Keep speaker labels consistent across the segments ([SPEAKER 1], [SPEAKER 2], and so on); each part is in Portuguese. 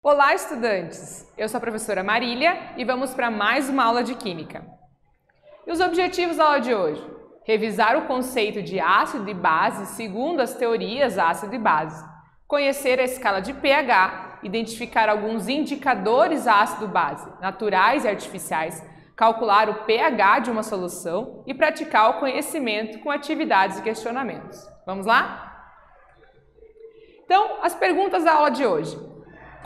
[SPEAKER 1] Olá, estudantes! Eu sou a professora Marília e vamos para mais uma aula de Química. E os objetivos da aula de hoje? Revisar o conceito de ácido e base segundo as teorias ácido e base, conhecer a escala de pH, identificar alguns indicadores ácido-base, naturais e artificiais, calcular o pH de uma solução e praticar o conhecimento com atividades e questionamentos. Vamos lá? Então, as perguntas da aula de hoje.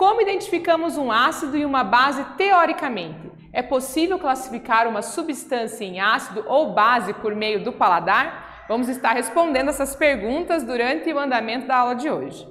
[SPEAKER 1] Como identificamos um ácido e uma base teoricamente? É possível classificar uma substância em ácido ou base por meio do paladar? Vamos estar respondendo essas perguntas durante o andamento da aula de hoje.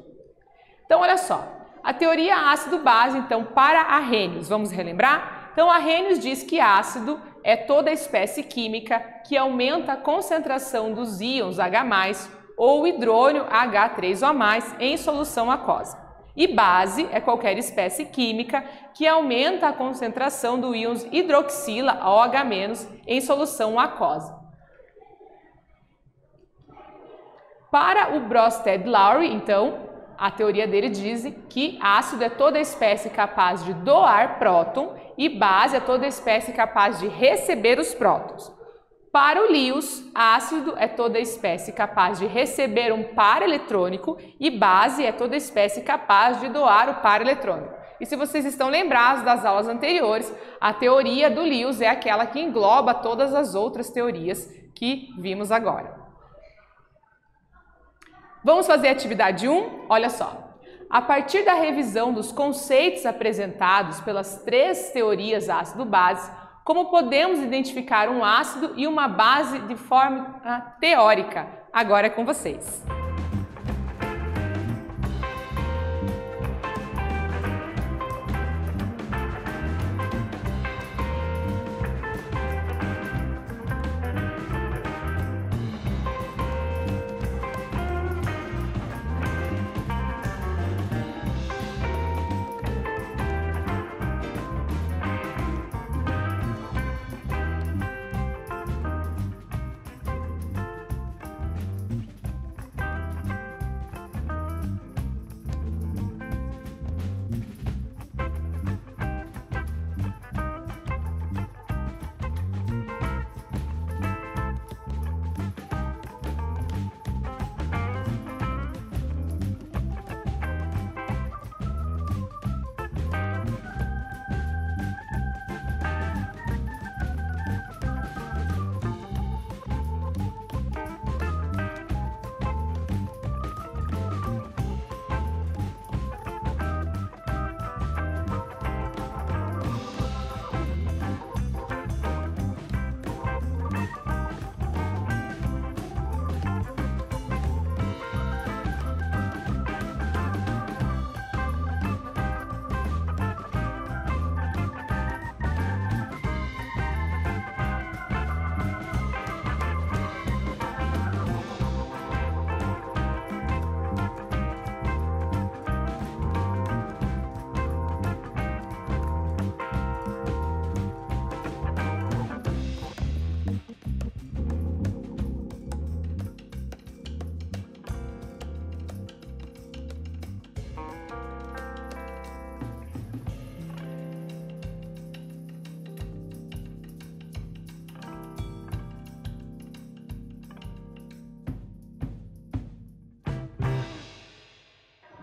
[SPEAKER 1] Então, olha só. A teoria ácido-base, então, para Arrhenius. Vamos relembrar? Então, Arrhenius diz que ácido é toda espécie química que aumenta a concentração dos íons H+, ou hidrônio H3O+, em solução aquosa. E base é qualquer espécie química que aumenta a concentração do íons hidroxila OH- em solução aquosa. Para o Bronsted-Lowry, então, a teoria dele diz que ácido é toda espécie capaz de doar próton e base é toda espécie capaz de receber os prótons. Para o Lewis, ácido é toda espécie capaz de receber um par eletrônico e base é toda espécie capaz de doar o par eletrônico. E se vocês estão lembrados das aulas anteriores, a teoria do Lewis é aquela que engloba todas as outras teorias que vimos agora. Vamos fazer a atividade 1? Olha só. A partir da revisão dos conceitos apresentados pelas três teorias ácido-base, como podemos identificar um ácido e uma base de forma teórica? Agora é com vocês.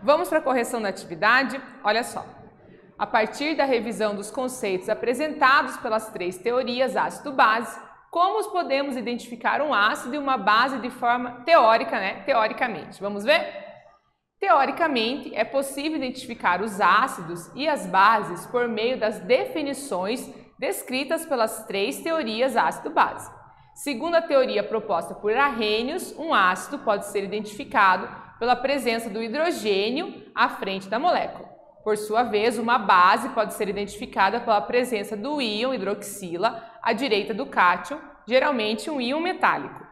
[SPEAKER 1] Vamos para a correção da atividade? Olha só. A partir da revisão dos conceitos apresentados pelas três teorias ácido-base, como podemos identificar um ácido e uma base de forma teórica, teoricamente? Vamos ver? Teoricamente, é possível identificar os ácidos e as bases por meio das definições descritas pelas três teorias ácido-base. Segundo a teoria proposta por Arrhenius, um ácido pode ser identificado pela presença do hidrogênio à frente da molécula. Por sua vez, uma base pode ser identificada pela presença do íon hidroxila à direita do cátion, geralmente um íon metálico.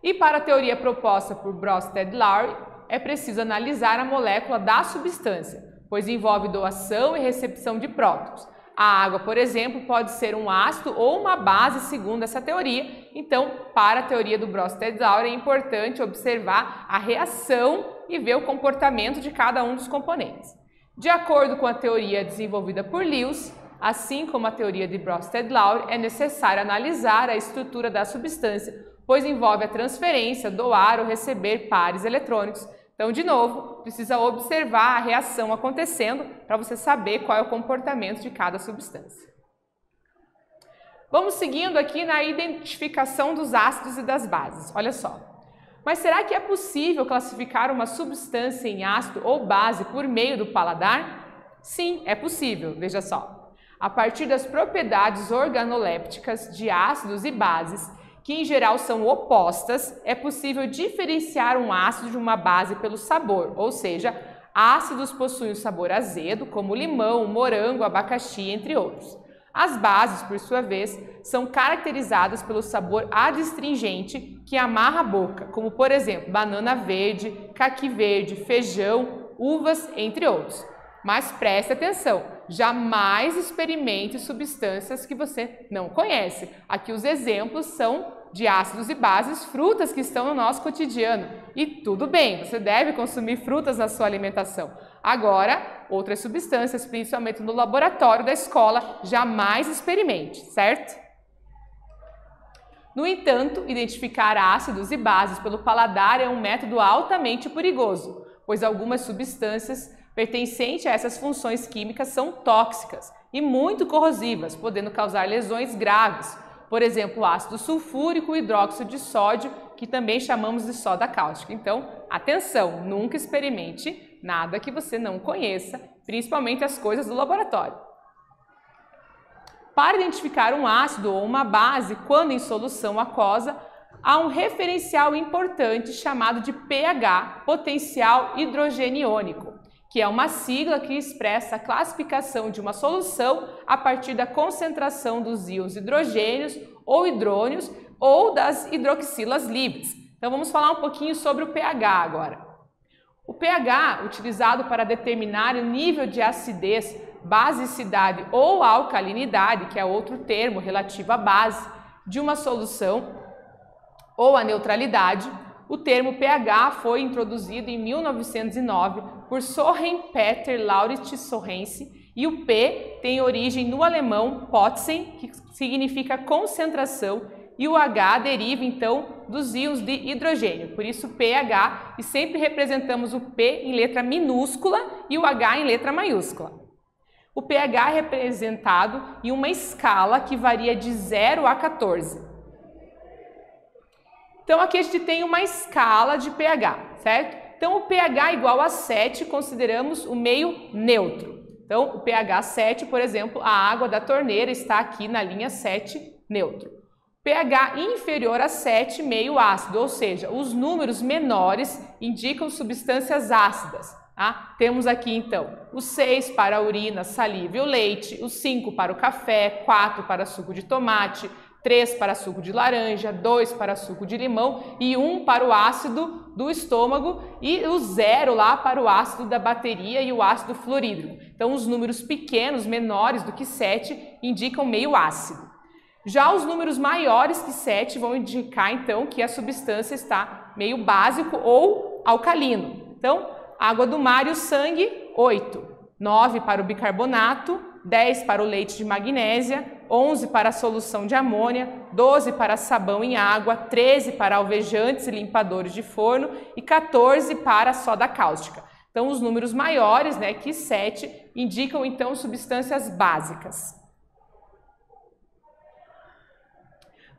[SPEAKER 1] E para a teoria proposta por Bronsted-Lowry, é preciso analisar a molécula da substância, pois envolve doação e recepção de prótons. A água, por exemplo, pode ser um ácido ou uma base segundo essa teoria. Então, para a teoria do Bronsted-Lowry, é importante observar a reação e ver o comportamento de cada um dos componentes. De acordo com a teoria desenvolvida por Lewis, assim como a teoria de Bronsted-Lowry, é necessário analisar a estrutura da substância, pois envolve a transferência, doar ou receber pares eletrônicos. Então, de novo, precisa observar a reação acontecendo para você saber qual é o comportamento de cada substância. Vamos seguindo aqui na identificação dos ácidos e das bases. Olha só. Mas será que é possível classificar uma substância em ácido ou base por meio do paladar? Sim, é possível. Veja só. A partir das propriedades organolépticas de ácidos e bases, que em geral são opostas, é possível diferenciar um ácido de uma base pelo sabor, ou seja, ácidos possuem o sabor azedo, como limão, morango, abacaxi, entre outros. As bases, por sua vez, são caracterizadas pelo sabor adstringente que amarra a boca, como por exemplo, banana verde, caqui verde, feijão, uvas, entre outros. Mas preste atenção, jamais experimente substâncias que você não conhece. Aqui os exemplos são de ácidos e bases, frutas que estão no nosso cotidiano. E tudo bem, você deve consumir frutas na sua alimentação. Agora, outras substâncias, principalmente no laboratório da escola, jamais experimente, certo? No entanto, identificar ácidos e bases pelo paladar é um método altamente perigoso, pois algumas substâncias pertencentes a essas funções químicas são tóxicas e muito corrosivas, podendo causar lesões graves. Por exemplo, o ácido sulfúrico e hidróxido de sódio, que também chamamos de soda cáustica. Então, atenção, nunca experimente nada que você não conheça, principalmente as coisas do laboratório. Para identificar um ácido ou uma base, quando em solução aquosa, há um referencial importante chamado de pH, potencial hidrogeniônico, que é uma sigla que expressa a classificação de uma solução a partir da concentração dos íons hidrogênios ou hidrônios ou das hidroxilas livres. Então vamos falar um pouquinho sobre o pH agora. O pH, utilizado para determinar o nível de acidez, basicidade ou alcalinidade, que é outro termo relativo à base, de uma solução, ou a neutralidade, o termo pH foi introduzido em 1909 por Soren Peter Lauritz Sorensen e o P tem origem no alemão Potzen, que significa concentração, e o H deriva então dos íons de hidrogênio, por isso pH, e sempre representamos o P em letra minúscula e o H em letra maiúscula. O pH é representado em uma escala que varia de 0 a 14. Então aqui a gente tem uma escala de pH, certo? Então o pH igual a 7 consideramos o meio neutro. Então o pH 7, por exemplo, a água da torneira está aqui na linha 7, neutro. pH inferior a 7, meio ácido, ou seja, os números menores indicam substâncias ácidas. Tá? Temos aqui então o 6 para a urina, saliva e o leite, o 5 para o café, 4 para suco de tomate, 3 para suco de laranja, 2 para suco de limão e 1 para o ácido do estômago e o 0 lá para o ácido da bateria e o ácido fluorídrico. Então os números pequenos, menores do que 7, indicam meio ácido. Já os números maiores que 7 vão indicar então que a substância está meio básico ou alcalino. Então, água do mar e o sangue, 8. 9 para o bicarbonato, 10 para o leite de magnésia, 11 para a solução de amônia, 12 para sabão em água, 13 para alvejantes e limpadores de forno e 14 para a soda cáustica. Então, os números maiores, né, que 7, indicam então substâncias básicas.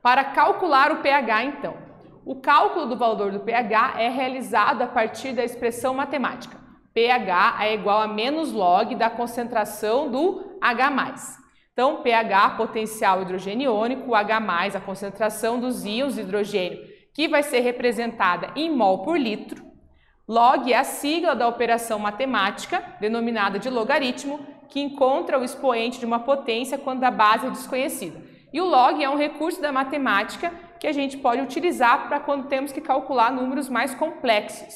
[SPEAKER 1] Para calcular o pH, então, o cálculo do valor do pH é realizado a partir da expressão matemática. pH é igual a menos log da concentração do H+. Então, pH, potencial hidrogeniônico, H+, a concentração dos íons de hidrogênio, que vai ser representada em mol por litro. Log é a sigla da operação matemática, denominada de logaritmo, que encontra o expoente de uma potência quando a base é desconhecida. E o log é um recurso da matemática que a gente pode utilizar para quando temos que calcular números mais complexos.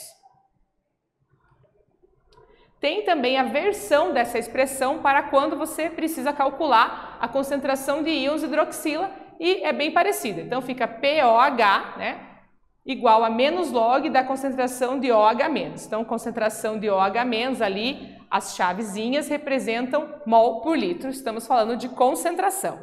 [SPEAKER 1] Tem também a versão dessa expressão para quando você precisa calcular a concentração de íons hidroxila e é bem parecida. Então fica POH, né, igual a menos log da concentração de OH-. Então concentração de OH- ali as chavezinhas representam mol por litro, estamos falando de concentração.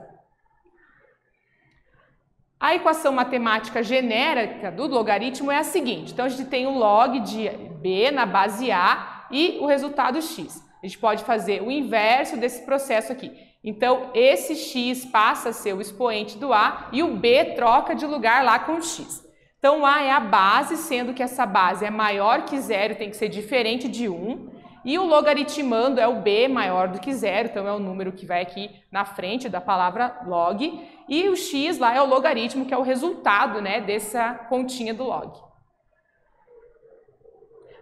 [SPEAKER 1] A equação matemática genérica do logaritmo é a seguinte, então a gente tem o log de b na base a e o resultado x. A gente pode fazer o inverso desse processo aqui. Então, esse x passa a ser o expoente do a e o b troca de lugar lá com o x. Então, a é a base, sendo que essa base é maior que zero, tem que ser diferente de 1. E o logaritmando é o b maior do que zero, então é o número que vai aqui na frente da palavra log. E o x lá é o logaritmo, que é o resultado, né, dessa continha do log.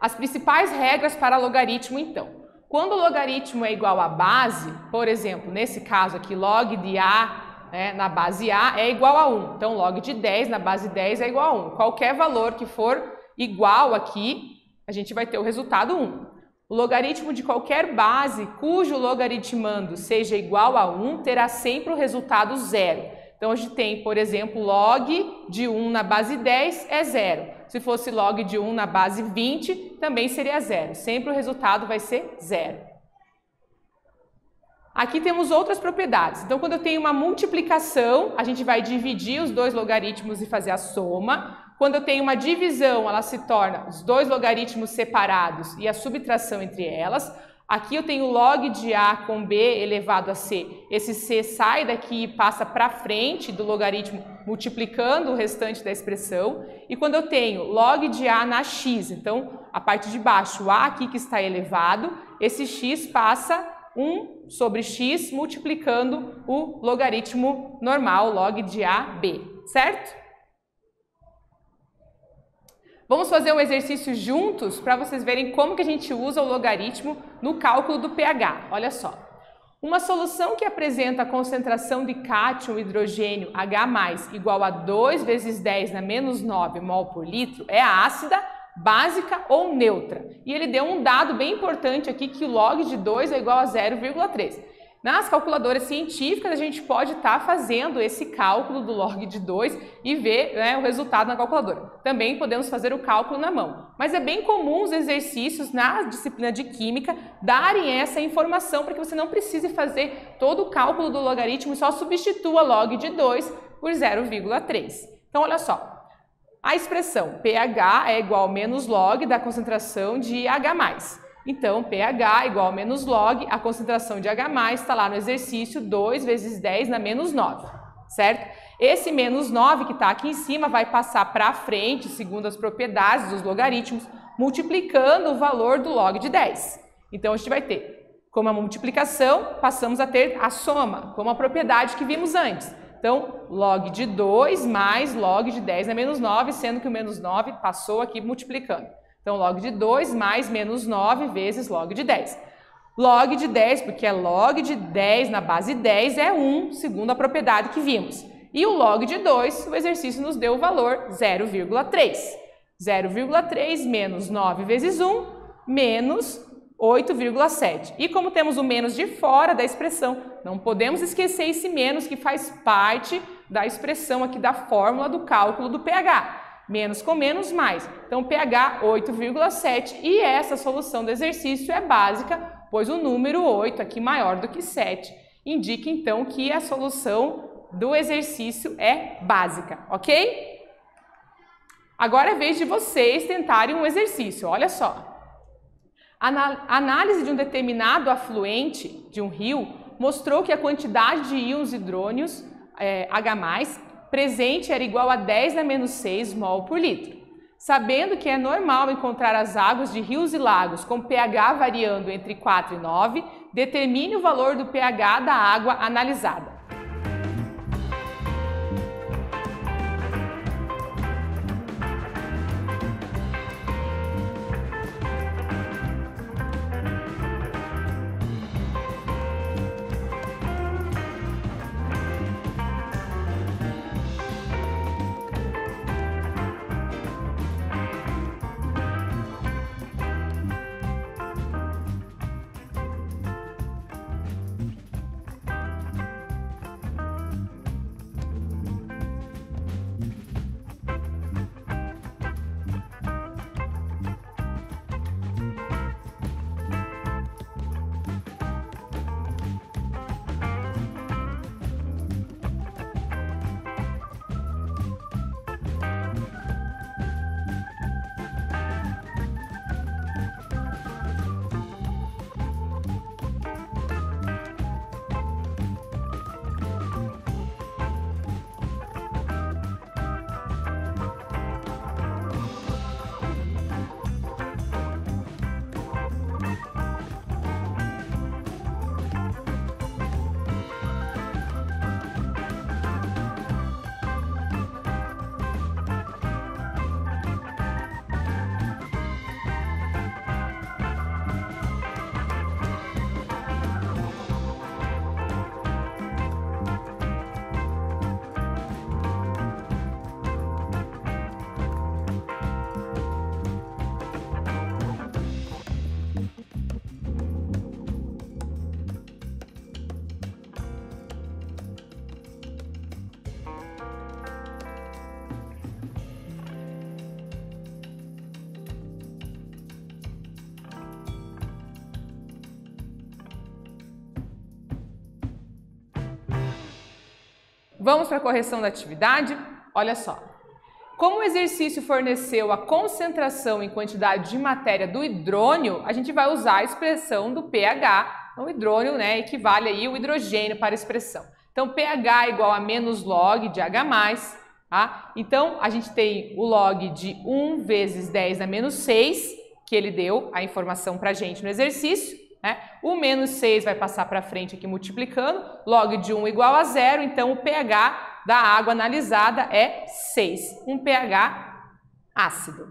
[SPEAKER 1] As principais regras para logaritmo, então. Quando o logaritmo é igual à base, por exemplo, nesse caso aqui, log de a, né, na base a é igual a 1. Então, log de 10 na base 10 é igual a 1. Qualquer valor que for igual aqui, a gente vai ter o resultado 1. O logaritmo de qualquer base cujo logaritmando seja igual a 1 terá sempre o resultado 0. Então, a gente tem, por exemplo, log de 1 na base 10 é 0. Se fosse log de 1 na base 20, também seria 0. Sempre o resultado vai ser 0. Aqui temos outras propriedades. Então, quando eu tenho uma multiplicação, a gente vai dividir os dois logaritmos e fazer a soma. Quando eu tenho uma divisão, ela se torna os dois logaritmos separados e a subtração entre elas. Aqui eu tenho log de a com b elevado a c. Esse c sai daqui e passa para frente do logaritmo, multiplicando o restante da expressão. E quando eu tenho log de a na x, então a parte de baixo, o a aqui que está elevado, esse x passa 1 sobre x multiplicando o logaritmo normal, log de ab, certo? Vamos fazer um exercício juntos para vocês verem como que a gente usa o logaritmo no cálculo do pH. Olha só. Uma solução que apresenta a concentração de cátion hidrogênio H+ igual a 2 vezes 10 na menos 9 mol por litro é a ácida, básica ou neutra. E ele deu um dado bem importante aqui que o log de 2 é igual a 0,3. Nas calculadoras científicas, a gente pode estar fazendo esse cálculo do log de 2 e ver, né, o resultado na calculadora. Também podemos fazer o cálculo na mão. Mas é bem comum os exercícios na disciplina de Química darem essa informação para que você não precise fazer todo o cálculo do logaritmo e só substitua log de 2 por 0,3. Então, olha só. A expressão pH é igual a menos log da concentração de H+. Então, pH igual a menos log, a concentração de H+ está lá no exercício 2 vezes 10 na menos 9, certo? Esse menos 9 que está aqui em cima vai passar para frente, segundo as propriedades dos logaritmos, multiplicando o valor do log de 10. Então, a gente vai ter, como a multiplicação, passamos a ter a soma, como a propriedade que vimos antes. Então, log de 2 mais log de 10 na menos 9, sendo que o menos 9 passou aqui multiplicando. Então, log de 2 mais menos 9 vezes log de 10. Log de 10, porque é log de 10 na base 10, é 1, segundo a propriedade que vimos. E o log de 2, o exercício nos deu o valor 0,3. 0,3 menos 9 vezes 1, menos 8,7. E como temos o menos de fora da expressão, não podemos esquecer esse menos que faz parte da expressão aqui da fórmula do cálculo do pH. Menos com menos, mais. Então, pH 8,7 e essa solução do exercício é básica, pois o número 8 aqui maior do que 7 indica então que a solução do exercício é básica, ok? Agora é vez de vocês tentarem um exercício, olha só. A análise de um determinado afluente de um rio mostrou que a quantidade de íons hidrônios H+, presente era igual a 10 na menos 6 mol por litro. Sabendo que é normal encontrar as águas de rios e lagos com pH variando entre 4 e 9, determine o valor do pH da água analisada. Vamos para a correção da atividade? Olha só. Como o exercício forneceu a concentração em quantidade de matéria do hidrônio, a gente vai usar a expressão do pH. O hidrônio, né, equivale aí o hidrogênio para a expressão. Então, pH é igual a menos log de H+, tá? Então, a gente tem o log de 1 vezes 10 a menos 6, que ele deu a informação para a gente no exercício, né? O menos 6 vai passar para frente aqui multiplicando, log de 1 igual a 0, então o pH da água analisada é 6, um pH ácido.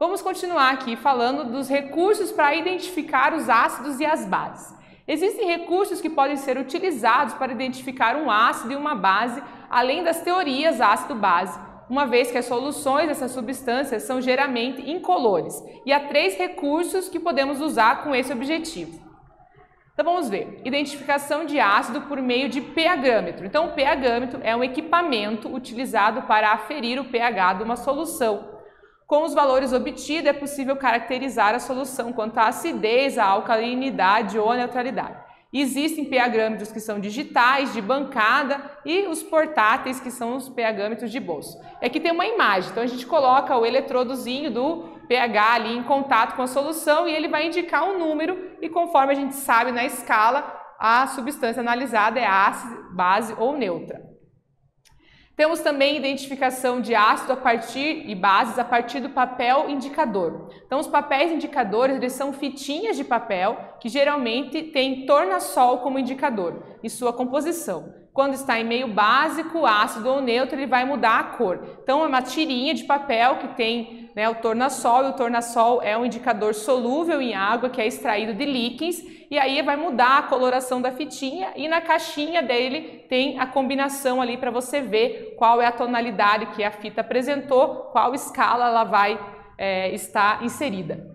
[SPEAKER 1] Vamos continuar aqui falando dos recursos para identificar os ácidos e as bases. Existem recursos que podem ser utilizados para identificar um ácido e uma base, além das teorias ácido-base, uma vez que as soluções dessas substâncias são geralmente incolores. E há 3 recursos que podemos usar com esse objetivo. Então vamos ver, identificação de ácido por meio de pH-grâmetro. Então o pH-grâmetro é um equipamento utilizado para aferir o pH de uma solução. Com os valores obtidos é possível caracterizar a solução quanto à acidez, à alcalinidade ou à neutralidade. Existem pH-grâmetros que são digitais, de bancada, e os portáteis, que são os pH-grâmetros de bolso. Aqui tem uma imagem, então a gente coloca o eletrodozinho do pH ali em contato com a solução e ele vai indicar um número e conforme a gente sabe na escala, a substância analisada é ácida, base ou neutra. Temos também identificação de ácido e bases a partir do papel indicador. Então, os papéis indicadores eles são fitinhas de papel que geralmente tem tornassol como indicador e sua composição. Quando está em meio básico, ácido ou neutro, ele vai mudar a cor. Então, é uma tirinha de papel que tem, né, o tornassol, e o tornassol é um indicador solúvel em água que é extraído de líquens, e aí vai mudar a coloração da fitinha e na caixinha dele tem a combinação ali para você ver qual é a tonalidade que a fita apresentou, qual escala ela vai estar inserida.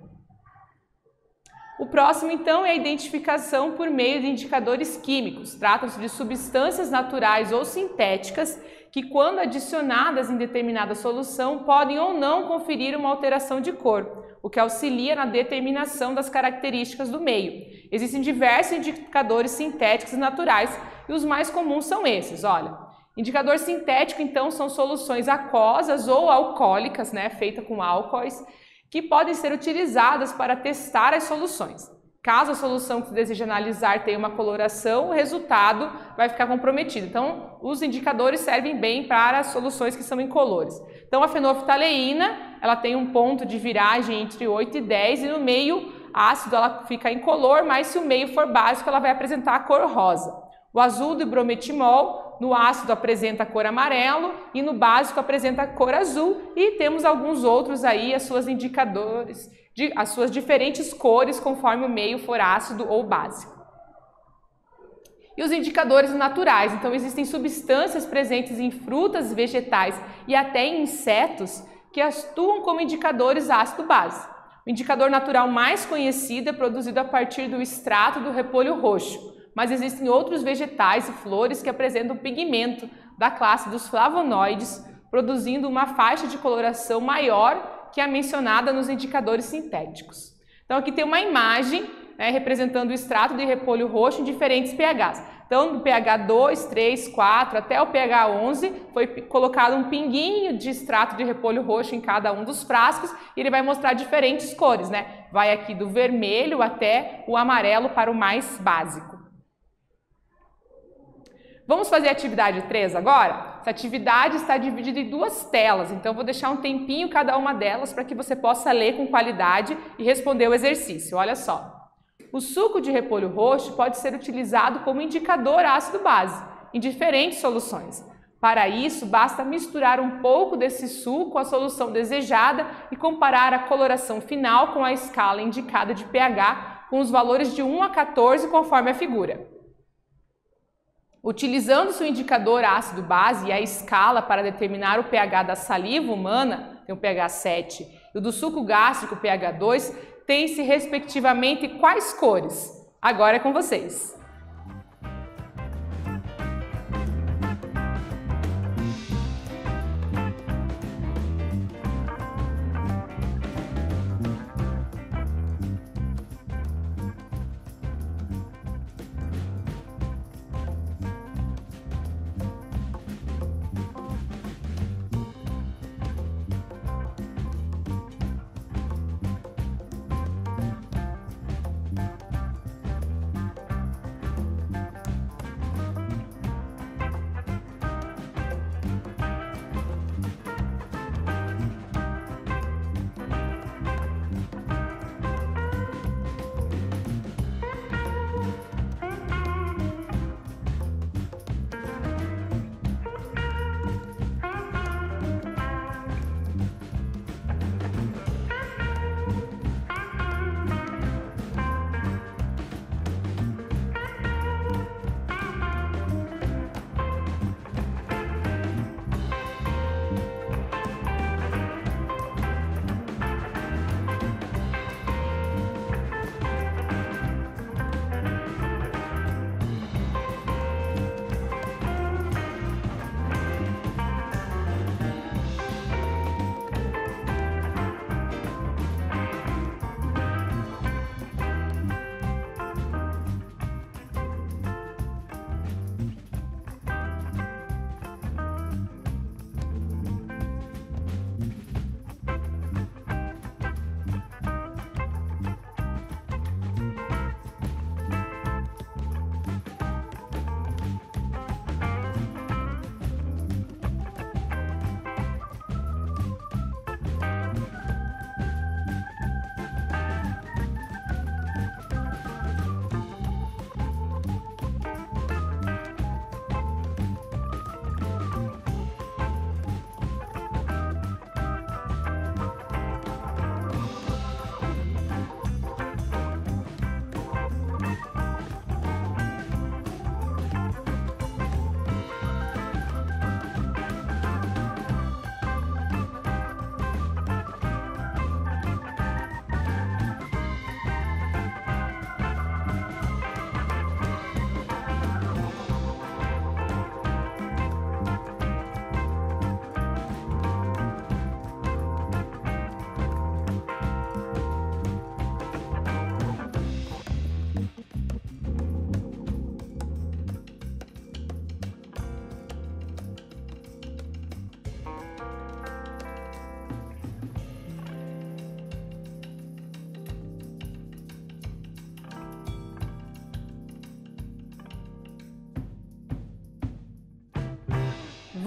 [SPEAKER 1] O próximo, então, é a identificação por meio de indicadores químicos. Trata-se de substâncias naturais ou sintéticas que, quando adicionadas em determinada solução, podem ou não conferir uma alteração de cor, o que auxilia na determinação das características do meio. Existem diversos indicadores sintéticos e naturais e os mais comuns são esses, olha. Indicador sintético, então, são soluções aquosas ou alcoólicas, né, feitas com álcoois, que podem ser utilizadas para testar as soluções. Caso a solução que você deseja analisar tenha uma coloração, o resultado vai ficar comprometido. Então, os indicadores servem bem para as soluções que são incolores. Então, a fenolftaleína, ela tem um ponto de viragem entre 8 e 10 e no meio ácido ela fica incolor, mas se o meio for básico, ela vai apresentar a cor rosa. O azul do brometimol, no ácido apresenta a cor amarelo e no básico apresenta a cor azul e temos alguns outros aí, as suas indicadores, as suas diferentes cores conforme o meio for ácido ou básico. E os indicadores naturais, então existem substâncias presentes em frutas, vegetais e até em insetos que atuam como indicadores ácido-base. O indicador natural mais conhecido é produzido a partir do extrato do repolho roxo. Mas existem outros vegetais e flores que apresentam pigmento da classe dos flavonoides, produzindo uma faixa de coloração maior que a mencionada nos indicadores sintéticos. Então aqui tem uma imagem, né, representando o extrato de repolho roxo em diferentes pHs. Então do pH 2, 3, 4 até o pH 11 foi colocado um pinguinho de extrato de repolho roxo em cada um dos frascos e ele vai mostrar diferentes cores, né? Vai aqui do vermelho até o amarelo para o mais básico. Vamos fazer a atividade 3 agora? Essa atividade está dividida em 2 telas, então eu vou deixar um tempinho cada uma delas para que você possa ler com qualidade e responder o exercício. Olha só. O suco de repolho roxo pode ser utilizado como indicador ácido-base em diferentes soluções. Para isso, basta misturar um pouco desse suco com a solução desejada e comparar a coloração final com a escala indicada de pH com os valores de 1 a 14 conforme a figura. Utilizando-se o indicador ácido-base e a escala para determinar o pH da saliva humana, tem o pH 7, e o do suco gástrico, o pH 2, tem-se respectivamente quais cores? Agora é com vocês.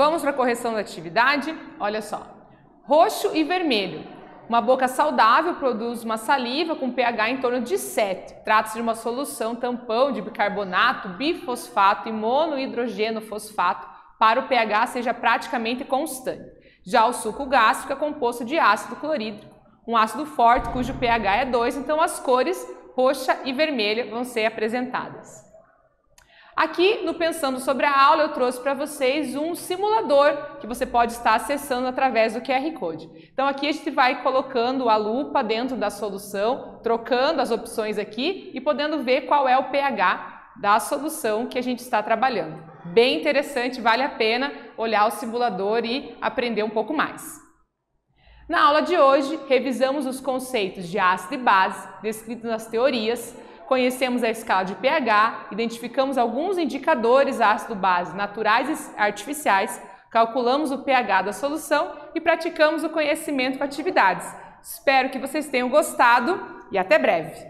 [SPEAKER 1] Vamos para a correção da atividade? Olha só. Roxo e vermelho. Uma boca saudável produz uma saliva com pH em torno de 7. Trata-se de uma solução tampão de bicarbonato, bifosfato e monohidrogeno fosfato para o pH seja praticamente constante. Já o suco gástrico é composto de ácido clorídrico, um ácido forte cujo pH é 2, então as cores roxa e vermelha vão ser apresentadas. Aqui no Pensando sobre a Aula eu trouxe para vocês um simulador que você pode estar acessando através do QR Code. Então aqui a gente vai colocando a lupa dentro da solução, trocando as opções aqui e podendo ver qual é o pH da solução que a gente está trabalhando. Bem interessante, vale a pena olhar o simulador e aprender um pouco mais. Na aula de hoje, revisamos os conceitos de ácido e base descritos nas teorias, conhecemos a escala de pH, identificamos alguns indicadores ácido-base naturais e artificiais, calculamos o pH da solução e praticamos o conhecimento com atividades. Espero que vocês tenham gostado e até breve!